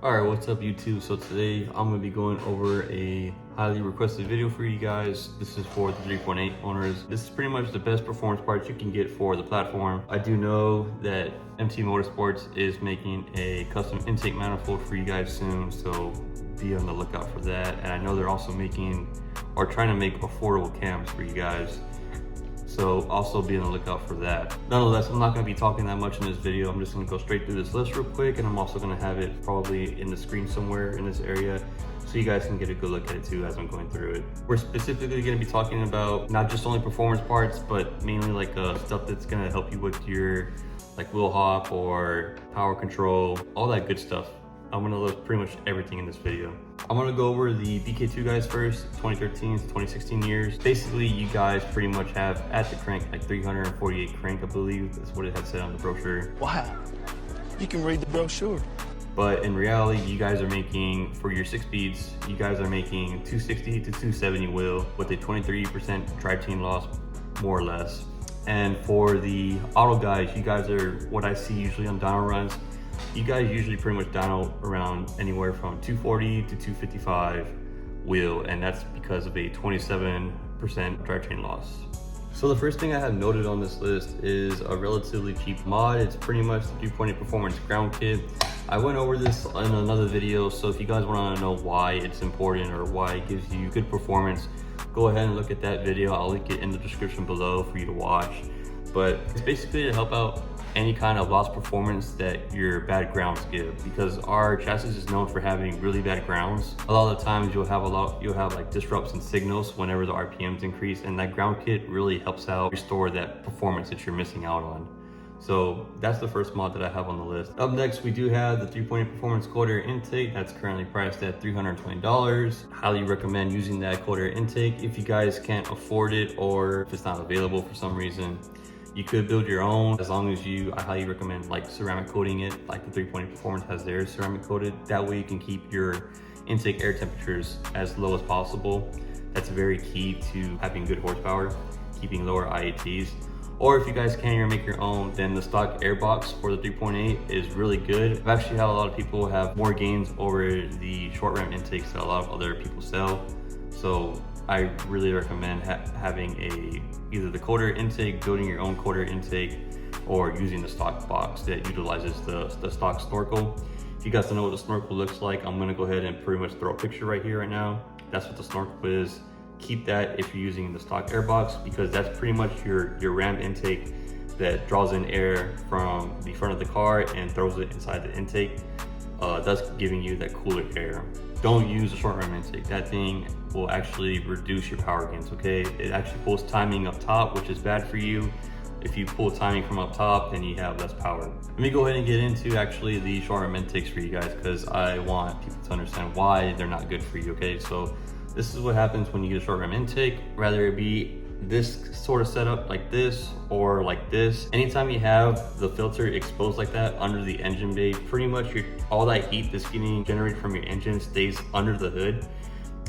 Alright, what's up YouTube? So today I'm going to be going over a highly requested video for you guys. This is for the 3.8 owners. This is pretty much the best performance parts you can get for the platform. I do know that MT Motorsports is making a custom intake manifold for you guys soon, so be on the lookout for that. And I know they're also making or trying to make affordable cams for you guys. So also be on the lookout for that. Nonetheless, I'm not going to be talking that much in this video. I'm just going to go straight through this list real quick, and I'm also going to have it probably in the screen somewhere in this area so you guys can get a good look at it too as I'm going through it. We're specifically going to be talking about not just only performance parts, but mainly like stuff that's going to help you with your like wheel hop or power control, all that good stuff. I'm going to look pretty much everything in this video. I'm going to go over the BK2 guys first, 2013 to 2016 years. Basically, you guys pretty much have at the crank like 348 crank, I believe. That's what it had said on the brochure. Wow, you can read the brochure. But in reality, you guys are making, for your 6 speeds, you guys are making 260 to 270 wheel with a 23% drivetrain loss, more or less. And for the auto guys, you guys are what I see usually on dyno runs. You guys usually pretty much dyno around anywhere from 240 to 255 wheel, and that's because of a 27% drivetrain loss. So the first thing I have noted on this list is a relatively cheap mod. It's pretty much the 3.8 performance ground kit. I went over this in another video, so if you guys want to know why it's important or why it gives you good performance, go ahead and look at that video. I'll link it in the description below for you to watch. But it's basically to help out any kind of lost performance that your bad grounds give, because our chassis is known for having really bad grounds. A lot of the times you'll have like disrupts in signals whenever the RPMs increase, and that ground kit really helps out restore that performance that you're missing out on. So that's the first mod that I have on the list. Up next, we do have the 3.8 performance cold air intake. That's currently priced at $320. Highly recommend using that cold air intake if you guys can't afford it or if it's not available for some reason. You could build your own, as long as I highly recommend like ceramic coating it, like the 3.8 performance has theirs ceramic coated. That way you can keep your intake air temperatures as low as possible. That's very key to having good horsepower, keeping lower IATs. Or if you guys can't even make your own, then the stock air box for the 3.8 is really good. I've actually had a lot of people have more gains over the short ram intakes that a lot of other people sell. So I really recommend having either the cold air intake, building your own cold air intake, or using the stock box that utilizes the stock snorkel. If you guys don't know what the snorkel looks like, I'm gonna go ahead and pretty much throw a picture right here right now. That's what the snorkel is. Keep that if you're using the stock air box, because that's pretty much your ram intake that draws in air from the front of the car and throws it inside the intake, thus giving you that cooler air. Don't use a short ram intake. That thing will actually reduce your power gains, okay? It actually pulls timing up top, which is bad for you. If you pull timing from up top, then you have less power. Let me go ahead and get into actually the short ram intakes for you guys, because I want people to understand why they're not good for you, okay? So this is what happens when you get a short ram intake, rather it be this sort of setup like this or like this. Anytime you have the filter exposed like that under the engine bay, pretty much all that heat that's getting generated from your engine stays under the hood,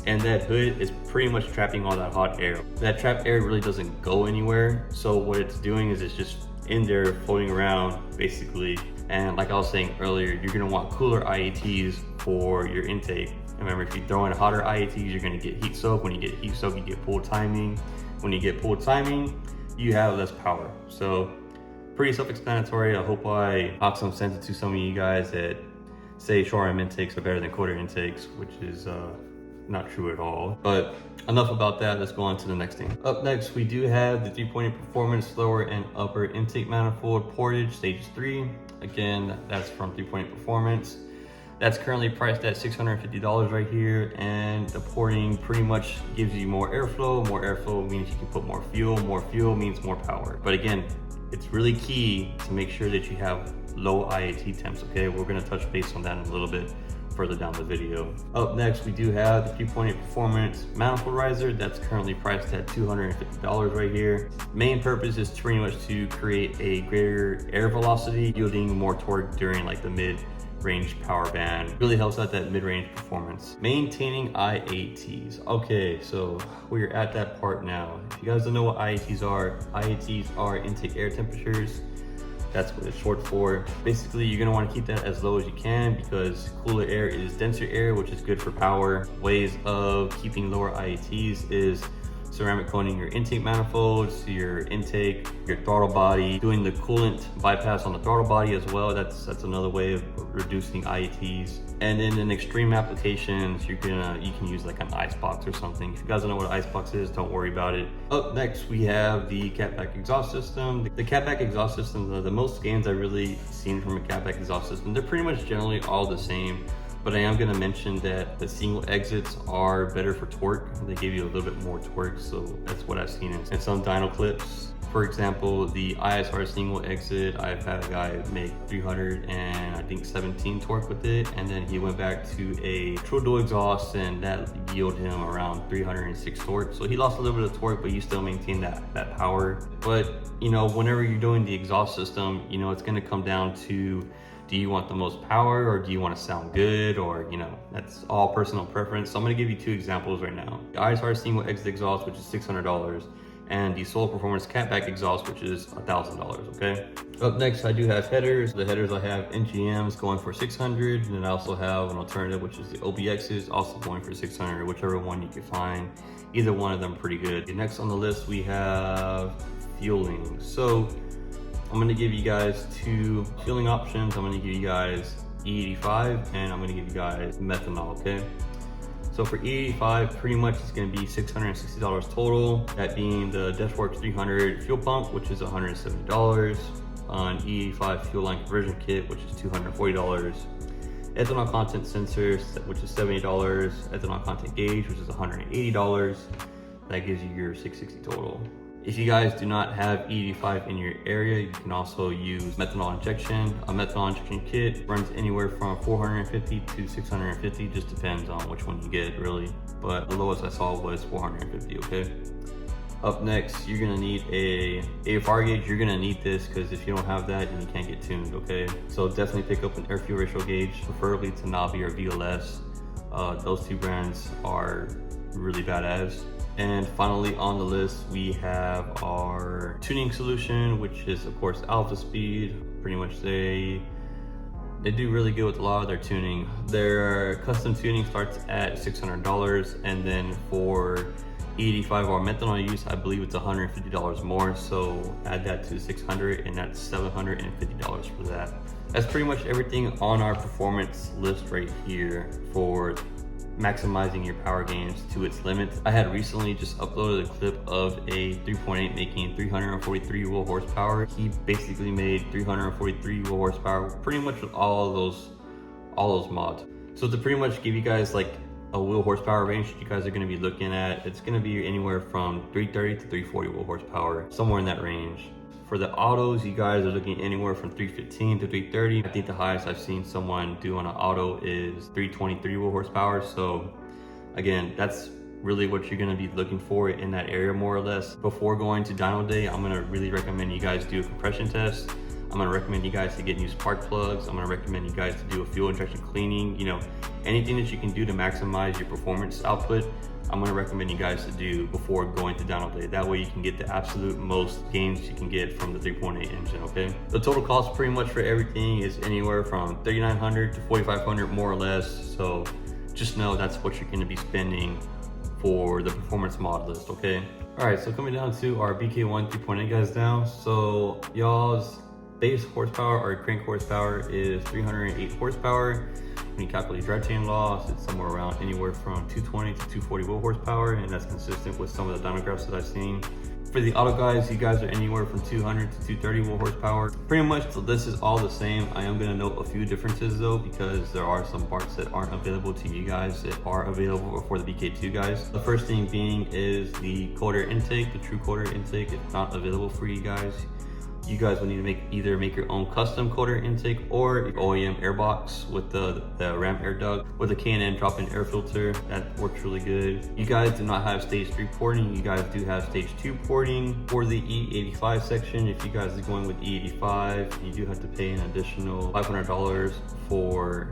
and that hood is pretty much trapping all that hot air. That trapped air really doesn't go anywhere, so what it's doing is it's just in there floating around basically. And like I was saying earlier, you're gonna want cooler IATs for your intake. Remember, if you throw in hotter IATs, you're gonna get heat soak. When you get heat soak, you get pull timing. When you get pull timing, you have less power. So pretty self-explanatory. I hope I knock some sense into some of you guys that say short ram intakes are better than cold air intakes, which is not true at all. But enough about that, let's go on to the next thing. Up next, we do have the 3.8 performance lower and upper intake manifold portage stage 3. Again, that's from 3.8 performance. That's currently priced at $650 right here, and the porting pretty much gives you more airflow. More airflow means you can put more fuel means more power. But again, it's really key to make sure that you have low IAT temps, okay? We're gonna touch base on that in a little bit further down the video. Up next, we do have the 3.8 performance manifold riser. That's currently priced at $250 right here. Main purpose is pretty much to create a greater air velocity, yielding more torque during like the mid-range power band. Really helps out that mid-range performance. Maintaining IATs. Okay, so we're at that part now. If you guys don't know what IATs are intake air temperatures. That's what it's short for. Basically, you're gonna want to keep that as low as you can because cooler air is denser air, which is good for power. Ways of keeping lower IATs is ceramic coating your intake manifolds, your intake, your throttle body, doing the coolant bypass on the throttle body as well. That's another way of reducing IATs. And then in extreme applications, you can use like an ice box or something. If you guys don't know what an ice box is, don't worry about it. Up next, we have the catback exhaust system. The catback exhaust systems are the most gains I've really seen from a catback exhaust system. They're pretty much generally all the same. But I am going to mention that the single exits are better for torque. They give you a little bit more torque, so that's what I've seen in some dyno clips. For example, the ISR single exit, I've had a guy make 317 torque with it, and then he went back to a true dual exhaust, and that yielded him around 306 torque. So he lost a little bit of torque, but you still maintain that power. But you know, whenever you're doing the exhaust system, you know, it's going to come down to, do you want the most power or do you want to sound good? Or, you know, that's all personal preference. So I'm going to give you two examples right now. The ISR single exit exhaust, which is $600, and the Soul Performance catback exhaust, which is $1,000, okay? Up next, I do have headers. The headers I have NGMs going for $600, and then I also have an alternative, which is the OBXs, also going for $600, whichever one you can find. Either one of them pretty good. Next on the list, we have fueling. So I'm gonna give you guys two fueling options. I'm gonna give you guys E85 and I'm gonna give you guys methanol, okay? So for E85, pretty much it's gonna be $660 total. That being the Dashworks 300 fuel pump, which is $170. An E85 fuel line conversion kit, which is $240. Ethanol content sensor, which is $70. Ethanol content gauge, which is $180. That gives you your $660 total. If you guys do not have E85 in your area, you can also use methanol injection. A methanol injection kit runs anywhere from $450 to $650, just depends on which one you get really. But the lowest I saw was $450, okay? Up next, you're gonna need a AFR gauge. You're gonna need this because if you don't have that, then you can't get tuned, okay? So definitely pick up an air fuel ratio gauge, preferably to Navi or VLS. Those two brands are really badass. And finally on the list, we have our tuning solution, which is of course Alpha Speed. Pretty much they do really good with a lot of their tuning. Their custom tuning starts at $600, and then for E85 or methanol use, I believe it's $150 more. So add that to $600, and that's $750 for that. That's pretty much everything on our performance list right here for maximizing your power gains to its limits. I had recently just uploaded a clip of a 3.8 making 343 wheel horsepower. He basically made 343 wheel horsepower pretty much with all those mods. So to pretty much give you guys like a wheel horsepower range that you guys are going to be looking at, it's going to be anywhere from 330 to 340 wheel horsepower, somewhere in that range. For the autos, you guys are looking anywhere from 315 to 330. I think the highest I've seen someone do on an auto is 323 wheel horsepower. So again, that's really what you're gonna be looking for in that area more or less. Before going to dyno day, I'm gonna really recommend you guys do a compression test. I'm gonna recommend you guys to get new spark plugs. I'm gonna recommend you guys to do a fuel injection cleaning. You know, anything that you can do to maximize your performance output, I'm gonna recommend you guys to do before going to dyno day. That way you can get the absolute most gains you can get from the 3.8 engine, okay? The total cost pretty much for everything is anywhere from $3,900 to $4,500 more or less. So just know that's what you're gonna be spending for the performance mod list, okay? All right, so coming down to our BK1 3.8 guys now. So y'all's base horsepower or crank horsepower is 308 horsepower. When you calculate drivetrain loss, it's somewhere around anywhere from 220 to 240 wheel horsepower, and that's consistent with some of the dyno graphs that I've seen. For the auto guys, you guys are anywhere from 200 to 230 wheel horsepower. Pretty much this is all the same. I am gonna note a few differences though, because there are some parts that aren't available to you guys that are available for the BK2 guys. The first thing being is the cold air intake. The true cold air intake is not available for you guys. You guys will need to either make your own custom cold air intake or OEM airbox with the ram air duct with a K&N drop-in air filter. That works really good. You guys do not have stage 3 porting. You guys do have stage 2 porting. For the E85 section, if you guys are going with E85, you do have to pay an additional $500 for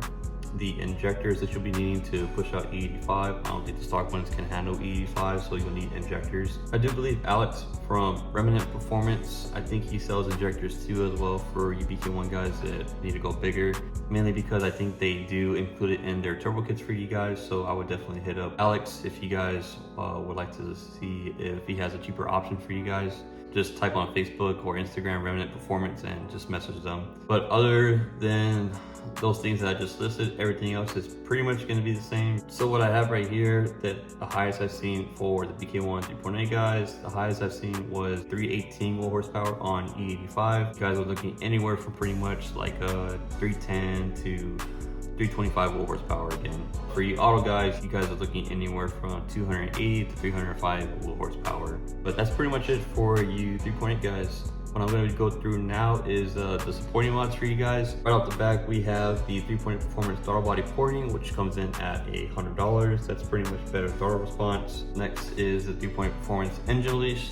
the injectors that you'll be needing to push out E85. I don't think the stock ones can handle E85, so you'll need injectors. I do believe Alex from Remnant Performance, I think he sells injectors too as well for you BK1 guys that need to go bigger, mainly because I think they do include it in their turbo kits for you guys. So I would definitely hit up Alex if you guys would like to see if he has a cheaper option for you guys. Just type on Facebook or Instagram Remnant Performance and just message them. But other than those things that I just listed, everything else is pretty much going to be the same. So what I have right here, that the highest I've seen for the BK1 3.8 guys, the highest I've seen was 318 wheel horsepower on E85. You guys are looking anywhere from pretty much like a 310 to 325 wheel horsepower again. For you auto guys, you guys are looking anywhere from 280 to 305 wheel horsepower. But that's pretty much it for you 3.8 guys. What I'm going to go through now is the supporting mods for you guys. Right off the back, we have the 3.8 Performance throttle body porting, which comes in at $100. That's pretty much better throttle response. Next is the 3.8 Performance engine leash.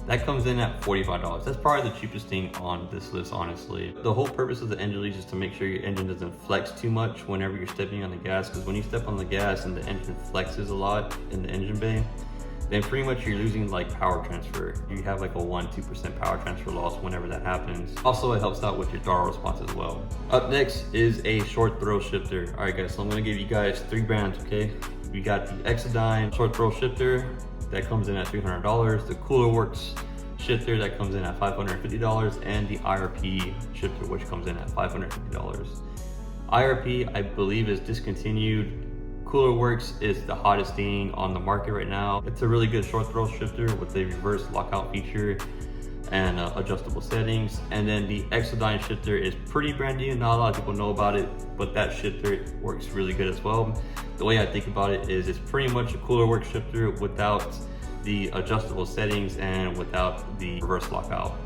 That comes in at $45. That's probably the cheapest thing on this list, honestly. The whole purpose of the engine leash is to make sure your engine doesn't flex too much whenever you're stepping on the gas, because when you step on the gas and the engine flexes a lot in the engine bay, then pretty much you're losing like power transfer. You have like a 1-2% power transfer loss whenever that happens. Also, it helps out with your throttle response as well. Up next is a short throw shifter. All right guys, so I'm gonna give you guys 3 brands, okay? We got the Exodyne short throw shifter. That comes in at $300, the Cooler Works shifter that comes in at $550, and the IRP shifter, which comes in at $550. IRP, I believe, is discontinued. Cooler Works is the hottest thing on the market right now. It's a really good short throw shifter with a reverse lockout feature and adjustable settings. And then the Exodyne shifter is pretty brand new. Not a lot of people know about it, but that shifter works really good as well. The way I think about it is it's pretty much a Cooler Works shifter without the adjustable settings and without the reverse lockout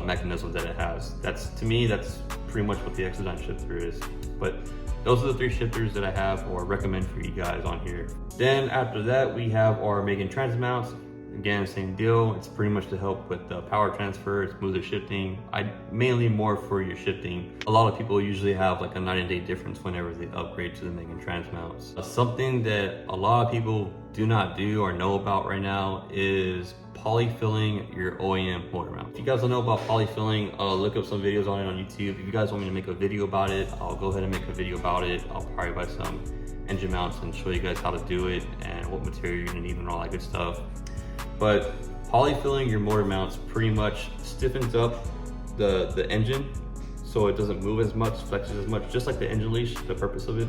mechanism that it has. To me, that's pretty much what the Exodyne shifter is. But those are the 3 shifters that I have or recommend for you guys on here. Then after that, we have our Megan trans mounts. Again, same deal. It's pretty much to help with the power transfer, smoother shifting. Mainly more for your shifting. A lot of people usually have like a night and day difference whenever they upgrade to the Megan trans mounts. Something that a lot of people do not do or know about right now is polyfilling your OEM motor mount. If you guys don't know about polyfilling, look up some videos on it on YouTube. If you guys want me to make a video about it, I'll go ahead and make a video about it. I'll probably buy some engine mounts and show you guys how to do it and what material you're gonna need and all that good stuff. But polyfilling your motor mounts pretty much stiffens up the engine so it doesn't move as much, flexes as much, just like the engine leash, the purpose of it.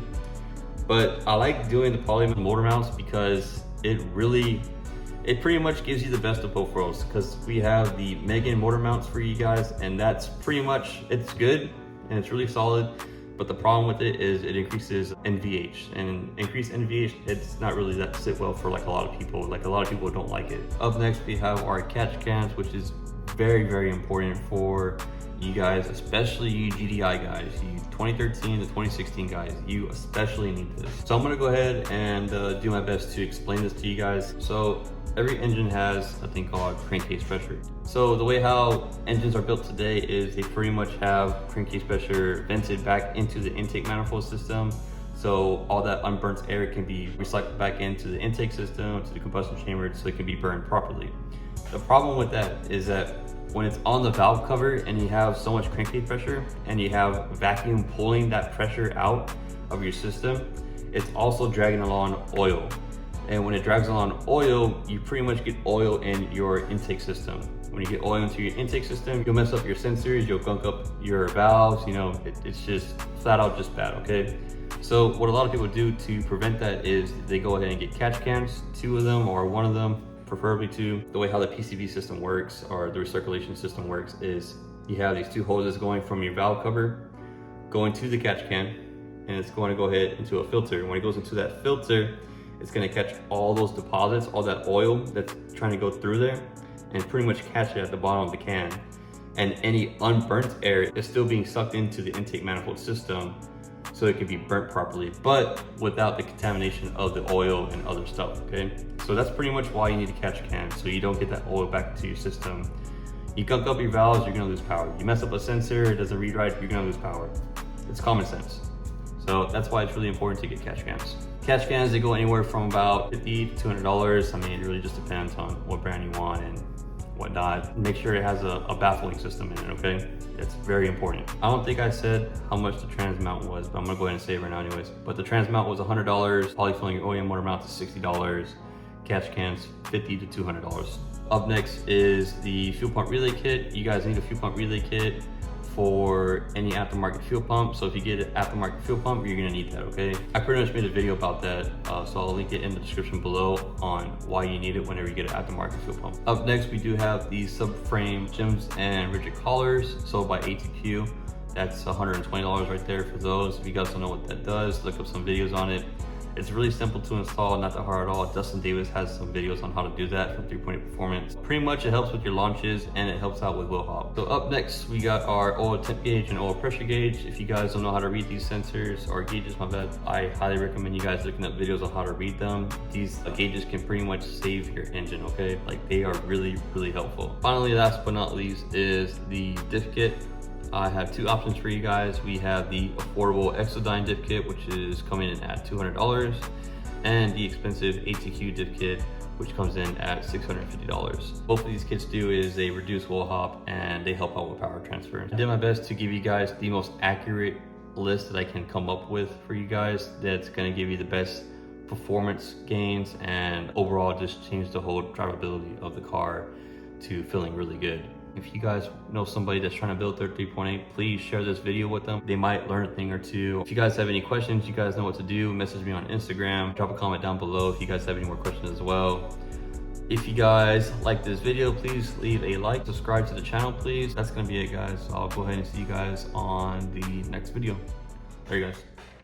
But I like doing the poly motor mounts because it pretty much gives you the best of both worlds, because we have the Megan motor mounts for you guys, and that's pretty much, it's good and it's really solid. But the problem with it is it increases NVH, and increased NVH, it's not really that sit well for like a lot of people. Like a lot of people don't like it. Up next, we have our catch cans, which is very, very important for you guys, especially you GDI guys, you 2013 to 2016 guys, you especially need this. So I'm gonna go ahead and do my best to explain this to you guys. So every engine has a thing called crankcase pressure. So the way how engines are built today is they pretty much have crankcase pressure vented back into the intake manifold system. So all that unburnt air can be recycled back into the intake system, to the combustion chamber, so it can be burned properly. The problem with that is that when it's on the valve cover and you have so much crankcase pressure and you have vacuum pulling that pressure out of your system, it's also dragging along oil. And when it drags along oil, you pretty much get oil in your intake system. When you get oil into your intake system, you'll mess up your sensors, you'll gunk up your valves, you know, it's just flat out just bad, okay? So what a lot of people do to prevent that is they go ahead and get catch cans, 2 of them or 1 of them, preferably 2. The way how the PCV system works, or the recirculation system works, is you have these 2 hoses going from your valve cover, going to the catch can, and it's going to go ahead into a filter. When it goes into that filter, it's going to catch all those deposits, all that oil that's trying to go through there, and pretty much catch it at the bottom of the can. And any unburnt air is still being sucked into the intake manifold system, so it can be burnt properly, but without the contamination of the oil and other stuff, okay? So that's pretty much why you need a catch can, so you don't get that oil back into your system. You gunk up your valves, you're gonna lose power. You mess up a sensor, it doesn't read right, you're gonna lose power. It's common sense. So that's why it's really important to get catch cans. Catch cans, they go anywhere from about $50 to $200. I mean, it really just depends on what brand you want and whatnot. Make sure it has a baffling system in it, okay? That's very important. I don't think I said how much the trans mount was, but I'm gonna go ahead and say it right now anyways. But the trans mount was $100, polyfilling your OEM motor mount to $60, catch cans $50 to $200. Up next is the fuel pump relay kit. You guys need a fuel pump relay kit for any aftermarket fuel pump. So if you get an aftermarket fuel pump, you're gonna need that, okay? I pretty much made a video about that, so I'll link it in the description below on why you need it whenever you get an aftermarket fuel pump. Up next, we do have the subframe shims and rigid collars sold by ATQ. That's $120 right there for those. If you guys don't know what that does, look up some videos on it. It's really simple to install, not that hard at all. Dustin Davis has some videos on how to do that from 3-Point Performance. Pretty much it helps with your launches and it helps out with wheel hop. So up next, we got our oil temp gauge and oil pressure gauge. If you guys don't know how to read these sensors or gauges, my bad, I highly recommend you guys looking up videos on how to read them. These gauges can pretty much save your engine, okay? Like they are really, really helpful. Finally, last but not least is the diff kit. I have two options for you guys. We have the affordable Exodyne diff kit, which is coming in at $200, and the expensive ATQ diff kit, which comes in at $650. Both of these kits do is they reduce wheel hop and they help out with power transfer. I did my best to give you guys the most accurate list that I can come up with for you guys that's gonna give you the best performance gains and overall just change the whole drivability of the car to feeling really good. If you guys know somebody that's trying to build their 3.8, please share this video with them. They might learn a thing or two. If you guys have any questions, you guys know what to do. Message me on Instagram. Drop a comment down below if you guys have any more questions as well. If you guys like this video, please leave a like, subscribe to the channel, please. That's gonna be it, guys. I'll go ahead and see you guys on the next video. There you guys.